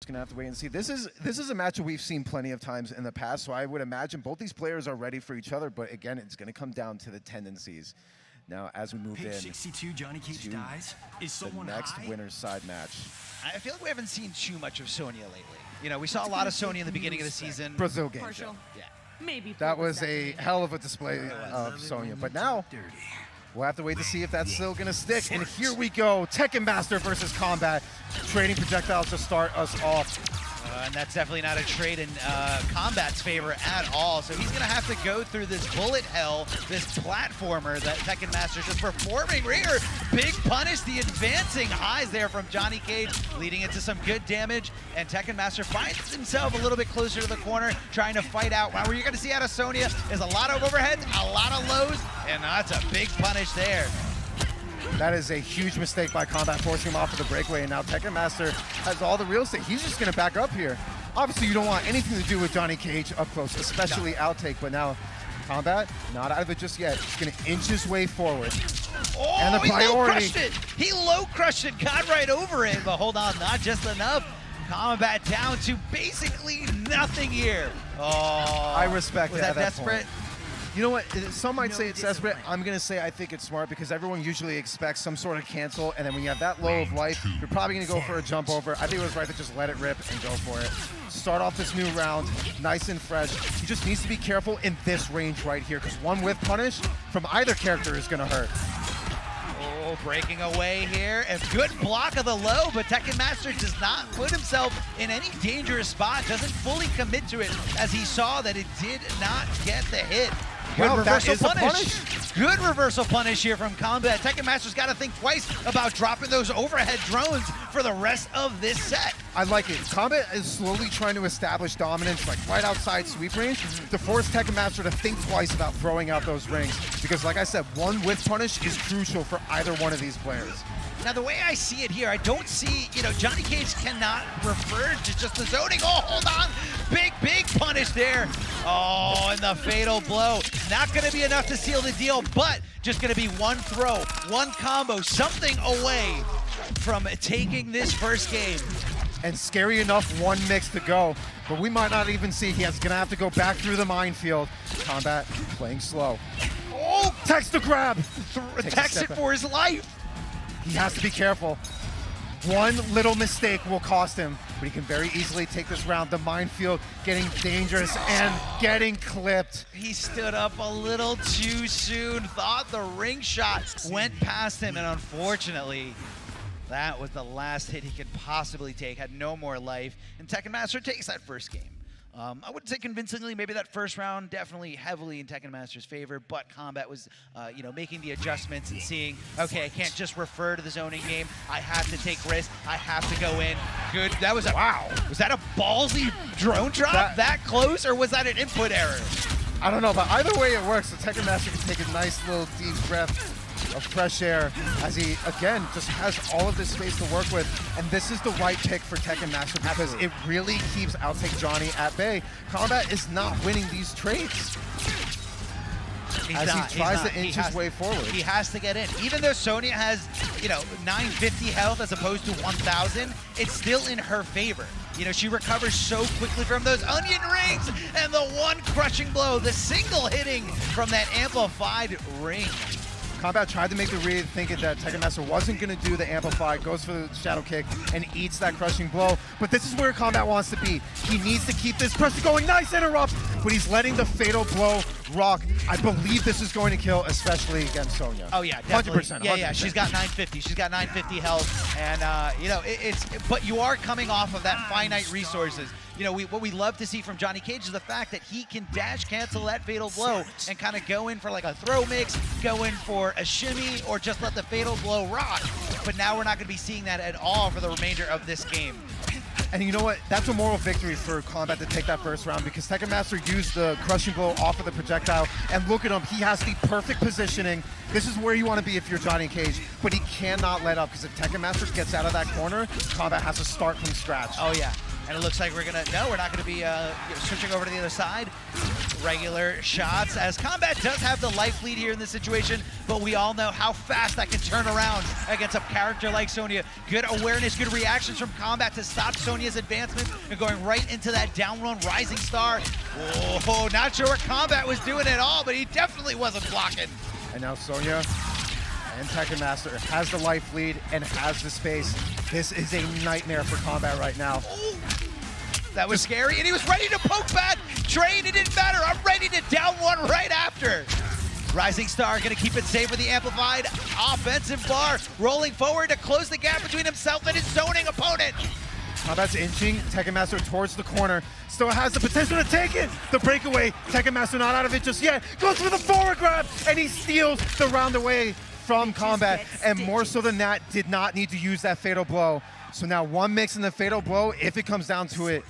Gonna have to wait and see. This is a match that we've seen plenty of times in the past, so I would imagine both these players are ready for each other, but again, it's going to come down to the tendencies. Now, as we move in 62, Johnny Cage dies. Is the next winner's side match. I feel like we haven't seen too much of Sonya lately. You know, we saw a lot of Sonya in the beginning of the season. Brazil game. Yeah. Maybe that was a hell of a display of Sonya, but now we'll have to wait to see if that's still going to stick. And here we go, Tekken Master versus Kombat, trading projectiles to start us off. And that's definitely not a trade in Kombat's favor at all. So he's going to have to go through this bullet hell, this platformer that Tekken Master just performing here. Big punish, the advancing highs there from Johnny Cage, leading into some good damage. And Tekken Master finds himself a little bit closer to the corner, trying to fight out. Wow, what you're going to see out of Sonya is a lot of overheads, a lot of lows, and that's a big punish there. That is a huge mistake by Kombat, forcing him off of the breakaway, and now Tekken Master has all the real estate. He's just going to back up here. Obviously, you don't want anything to do with Johnny Cage up close, especially outtake, but now Kombat, not out of it just yet. He's going to inch his way forward. Oh, and the priority. He low crushed it, got right over it, but hold on, not just enough. Kombat down to basically nothing here. Oh, I respect was that desperate? Point. You know what? Some might say it's desperate. I'm going to say I think it's smart because everyone usually expects some sort of cancel, and then when you have that low of life, you're probably going to go for a jump over. I think it was right to just let it rip and go for it. Start off this new round nice and fresh. He just needs to be careful in this range right here because one whiff punish from either character is going to hurt. Oh, breaking away here. A good block of the low, but Tekken Master does not put himself in any dangerous spot, doesn't fully commit to it as he saw that it did not get the hit. Good reversal punish. Good reversal punish here from Kombat. Tekken Master's got to think twice about dropping those overhead drones for the rest of this set. I like it. Kombat is slowly trying to establish dominance, like right outside sweep range, to force Tekken Master to think twice about throwing out those rings. Because like I said, one whiff punish is crucial for either one of these players. Now, the way I see it here, I don't see, Johnny Cage cannot refer to just the zoning. Oh, hold on. Big punish there. Oh, and the fatal blow. Not going to be enough to seal the deal, but just going to be one throw, one combo, something away from taking this first game. And scary enough, one mix to go. But we might not even see. He's going to have to go back through the minefield. Kombat playing slow. Oh, text to grab. Text it for his life. He has to be careful. One little mistake will cost him, but he can very easily take this round. The minefield getting dangerous and getting clipped. He stood up a little too soon, thought the ring shot went past him, and unfortunately, that was the last hit he could possibly take, had no more life, and Tekken Master takes that first game. I wouldn't say convincingly, maybe that first round definitely heavily in Tekken Master's favor, but Kombat was, making the adjustments and seeing, okay, I can't just refer to the zoning game. I have to take risks. I have to go in. Good. That was wow. Was that a ballsy drone drop that close, or was that an input error? I don't know, but either way it works. The Tekken Master can take a nice little deep breath of fresh air as he, again, just has all of this space to work with. And this is the right pick for Tekken Master because it really keeps Outtake Johnny at bay. Kombat is not winning these trades. He tries to inch his way forward. He has to get in. Even though Sonya has, 950 health as opposed to 1,000, it's still in her favor. She recovers so quickly from those onion rings and the one crushing blow, the single hitting from that amplified ring. Kombat tried to make the read, thinking that Tekken Master wasn't going to do the amplify, goes for the shadow kick, and eats that crushing blow. But this is where Kombat wants to be. He needs to keep this pressure going. Nice interrupt, but he's letting the fatal blow rock. I believe this is going to kill, especially against Sonya. Oh yeah, definitely. 100%. Yeah, she's got 950. She's got 950 health, and but you are coming off of that finite resources. What we love to see from Johnny Cage is the fact that he can dash cancel that fatal blow and kind of go in for like a throw mix, go in for a shimmy, or just let the fatal blow rock. But now we're not going to be seeing that at all for the remainder of this game. And you know what? That's a moral victory for Kombat to take that first round because Tekken Master used the crushing blow off of the projectile. And look at him. He has the perfect positioning. This is where you want to be if you're Johnny Cage. But he cannot let up because if Tekken Master gets out of that corner, Kombat has to start from scratch. Oh, yeah. And it looks like we're not going to be switching over to the other side. regular shots, as Kombat does have the life lead here in this situation, but we all know how fast that can turn around against a character like Sonya. Good awareness, good reactions from Kombat to stop Sonya's advancement and going right into that down one rising star. Oh, not sure what Kombat was doing at all, but he definitely wasn't blocking. And now Sonya and Tekken Master has the life lead and has the space. This is a nightmare for Kombat right now. Oh, that was scary, and he was ready to poke back. Train, it didn't matter. I'm ready to down one right after. Rising Star gonna keep it safe with the amplified offensive bar, rolling forward to close the gap between himself and his zoning opponent. Kombat's inching Tekken Master towards the corner. Still has the potential to take it. The breakaway, Tekken Master not out of it just yet. Goes for the forward grab, and he steals the round away from Kombat. And more so than that, did not need to use that fatal blow. So now one mix in the fatal blow, if it comes down to it,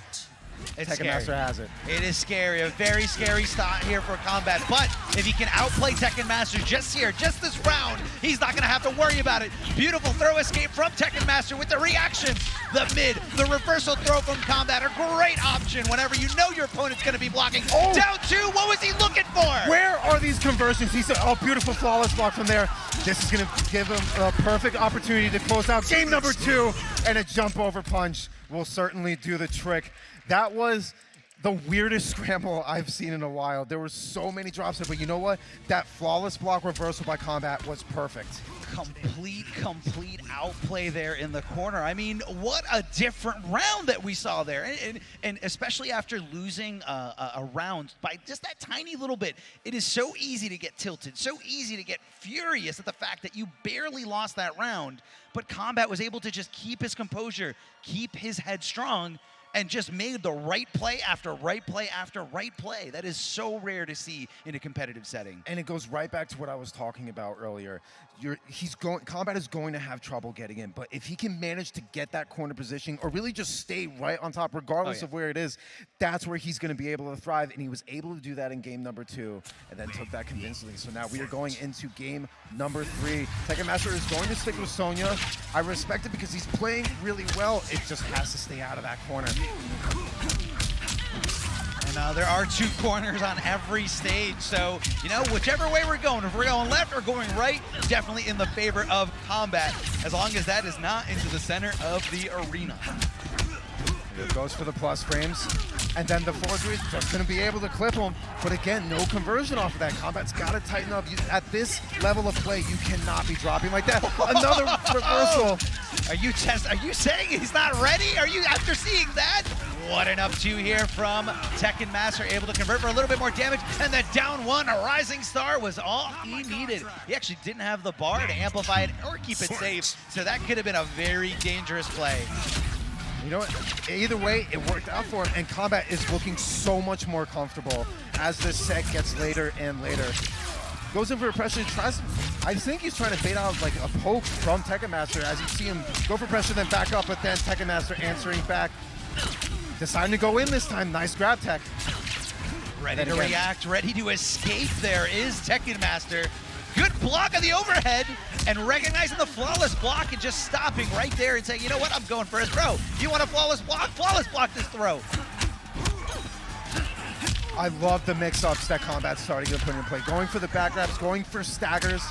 Tekken Master has it. It is scary, a very scary start here for Kombat. But if he can outplay Tekken Master just here, just this round, he's not gonna have to worry about it. Beautiful throw escape from Tekken Master with the reaction. The mid, the reversal throw from Kombat, a great option whenever you know your opponent's gonna be blocking. Oh. Down two, what was he looking for? Where are these conversions? He said, oh, beautiful flawless block from there. This is gonna give him a perfect opportunity to close out game number 2, and a jump over punch will certainly do the trick. That was the weirdest scramble I've seen in a while. There were so many drops there, but you know what? That flawless block reversal by Kombat was perfect. Complete outplay there in the corner. I mean, what a different round that we saw there. And especially after losing a round by just that tiny little bit, it is so easy to get tilted, so easy to get furious at the fact that you barely lost that round, but Kombat was able to just keep his composure, keep his head strong, and just made the right play after right play after right play. That is so rare to see in a competitive setting. And it goes right back to what I was talking about earlier. Kombat is going to have trouble getting in, but if he can manage to get that corner position or really just stay right on top regardless of where it is, that's where he's going to be able to thrive, and he was able to do that in game number 2 and then took that convincingly. So now we are going into game number 3. Tekken Master is going to stick with Sonya. I respect it because he's playing really well. It just has to stay out of that corner. And there are 2 corners on every stage, so, you know, whichever way we're going, if we're going left or going right, definitely in the favor of Kombat, as long as that is not into the center of the arena. It goes for the plus frames, and then the forward is just going to be able to clip him, but again, no conversion off of that. Kombat's got to tighten up. At this level of play, you cannot be dropping like that. Another reversal. Are you saying he's not ready? Are you, after seeing that? What an up 2 here from Tekken Master, able to convert for a little bit more damage, and that down one, a rising star, was all he needed. He actually didn't have the bar to amplify it or keep it safe, so that could have been a very dangerous play. You know what? Either way, it worked out for him, and Kombat is looking so much more comfortable as this set gets later and later. Goes in for a pressure, tries. I think he's trying to bait out like a poke from Tekken Master as you see him go for pressure, then back up, but then Tekken Master answering back. Deciding to go in this time. Nice grab tech. Ready to react, ready to escape there is Tekken Master. Good block on the overhead, and recognizing the flawless block and just stopping right there and saying, you know what, I'm going for a throw. You want a flawless block this throw. I love the mix-ups that Kombat's starting to put in play. Going for the back grabs, going for staggers.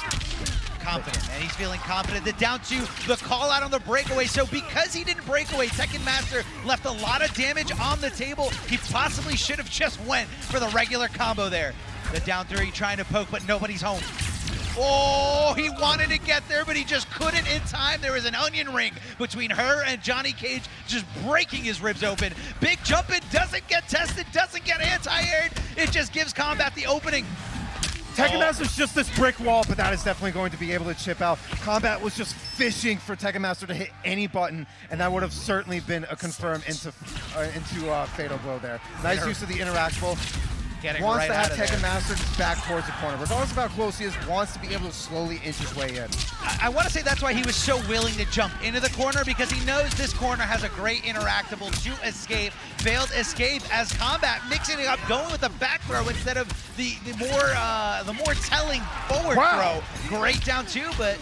Confident, and he's feeling confident. The down 2, the call out on the breakaway. So because he didn't break away, Tekken Master left a lot of damage on the table. He possibly should have just went for the regular combo there. The down 3 trying to poke, but nobody's home. Oh, he wanted to get there, but he just couldn't in time. There was an onion ring between her and Johnny Cage, just breaking his ribs open. Big jump in, doesn't get tested, doesn't get anti-aired. It just gives Kombat the opening. Tekken Master's just this brick wall, but that is definitely going to be able to chip out. Kombat was just fishing for Tekken Master to hit any button, and that would have certainly been a confirm into fatal blow there. Nice use of the interactable. Wants to have Tekken Master back towards the corner. Regardless of how close he is, wants to be able to slowly inch his way in. I want to say that's why he was so willing to jump into the corner, because he knows this corner has a great interactable to escape. Failed escape as Kombat mixing it up, going with the back throw instead of the more telling forward throw. Great down 2, but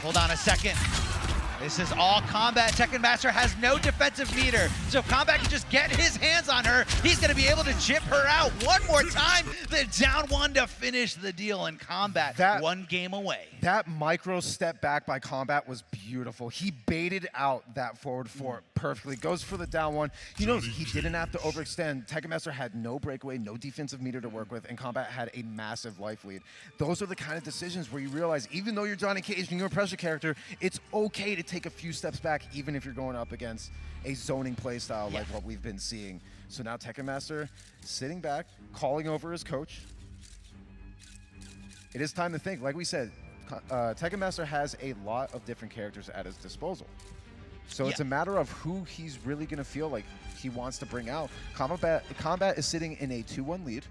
hold on a second. This is all Kombat. Tekken Master has no defensive meter. So if Kombat can just get his hands on her, he's going to be able to chip her out one more time. The down one to finish the deal in Kombat. One game away. That micro step back by Kombat was beautiful. He baited out that forward four perfectly. Goes for the down one. He knows he didn't have to overextend. Tekken Master had no breakaway, no defensive meter to work with, and Kombat had a massive life lead. Those are the kind of decisions where you realize, even though you're Johnny Cage and you're a pressure character, it's okay to take a few steps back, even if you're going up against a zoning playstyle like what we've been seeing. So now Tekken Master sitting back, calling over his coach. It is time to think. Like we said, Tekken Master has a lot of different characters at his disposal. So it's a matter of who he's really going to feel like he wants to bring out. Kombat is sitting in a 2-1 lead.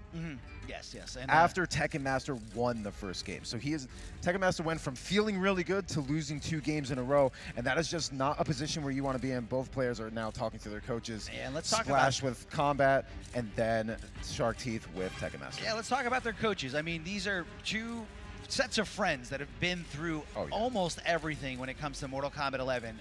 Yes, yes. And, after Tekken Master won the first game. So Tekken Master went from feeling really good to losing 2 games in a row, and that is just not a position where you want to be in. Both players are now talking to their coaches. And let's talk Splash about with Kombat, and then Shark Teeth with Tekken Master. Yeah, let's talk about their coaches. I mean, these are 2 sets of friends that have been through almost everything when it comes to Mortal Kombat 11.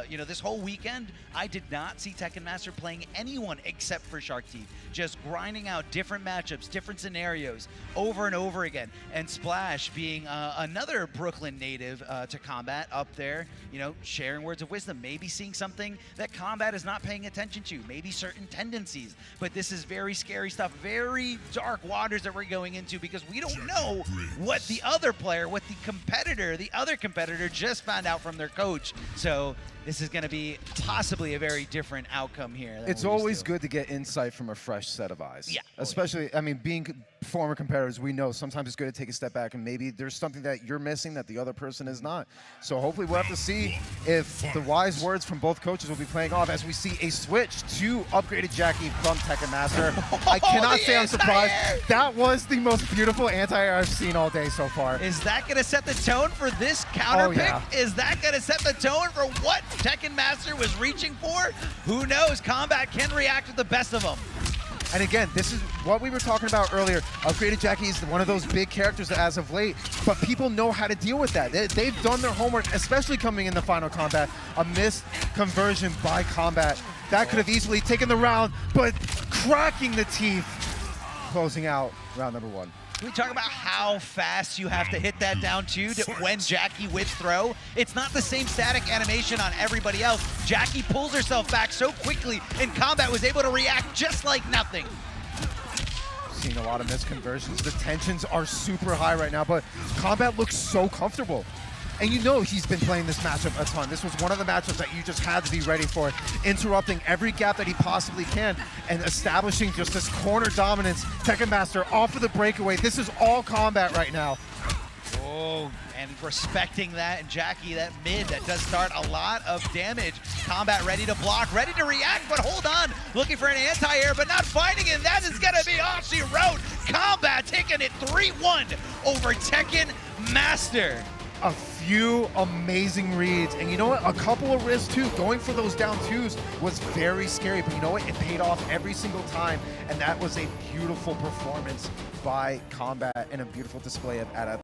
You know, this whole weekend, I did not see Tekken Master playing anyone except for Shark Teeth. Just grinding out different matchups, different scenarios over and over again. And Splash being another Brooklyn native to Kombat up there, you know, sharing words of wisdom, maybe seeing something that Kombat is not paying attention to, maybe certain tendencies. But this is very scary stuff, very dark waters that we're going into, because we don't know what the other player, what the other competitor just found out from their coach. So this is going to be possibly a very different outcome here. It's always good to get insight from a fresh set of eyes. Yeah. Especially, I mean, being former competitors, we know sometimes it's good to take a step back and maybe there's something that you're missing that the other person is not. So hopefully we'll have to see if the wise words from both coaches will be playing off as we see a switch to upgraded Jackie from Tekken Master. I cannot say I'm surprised. That was the most beautiful anti-air I've seen all day so far. Is that going to set the tone for this counter pick? Yeah. Is that going to set the tone for what Tekken Master was reaching for? Who knows? Kombat can react to the best of them. And again, this is what we were talking about earlier. Upgraded Jackie is one of those big characters as of late, but people know how to deal with that. They've done their homework, especially coming in the final combat. A missed conversion by Kombat. That could have easily taken the round, but cracking the teeth, closing out round number 1. Can we talk about how fast you have to hit that down two to when Jackie whips throw? It's not the same static animation on everybody else. Jackie pulls herself back so quickly, and Kombat was able to react just like nothing. Seeing a lot of misconversions. The tensions are super high right now, but Kombat looks so comfortable. And you know he's been playing this matchup a ton. This was one of the matchups that you just had to be ready for, interrupting every gap that he possibly can and establishing just this corner dominance. Tekken Master off of the breakaway. This is all Kombat right now. Oh, and respecting that, and Jackie, that mid, that does start a lot of damage. Kombat ready to block, ready to react, but hold on. Looking for an anti-air, but not finding it. That is gonna be all she wrote. Kombat taking it 3-1 over Tekken Master. A few amazing reads, and you know what? A couple of risks too. Going for those down 2s was very scary, but you know what? It paid off every single time, and that was a beautiful performance by Kombat and a beautiful display of adaptation.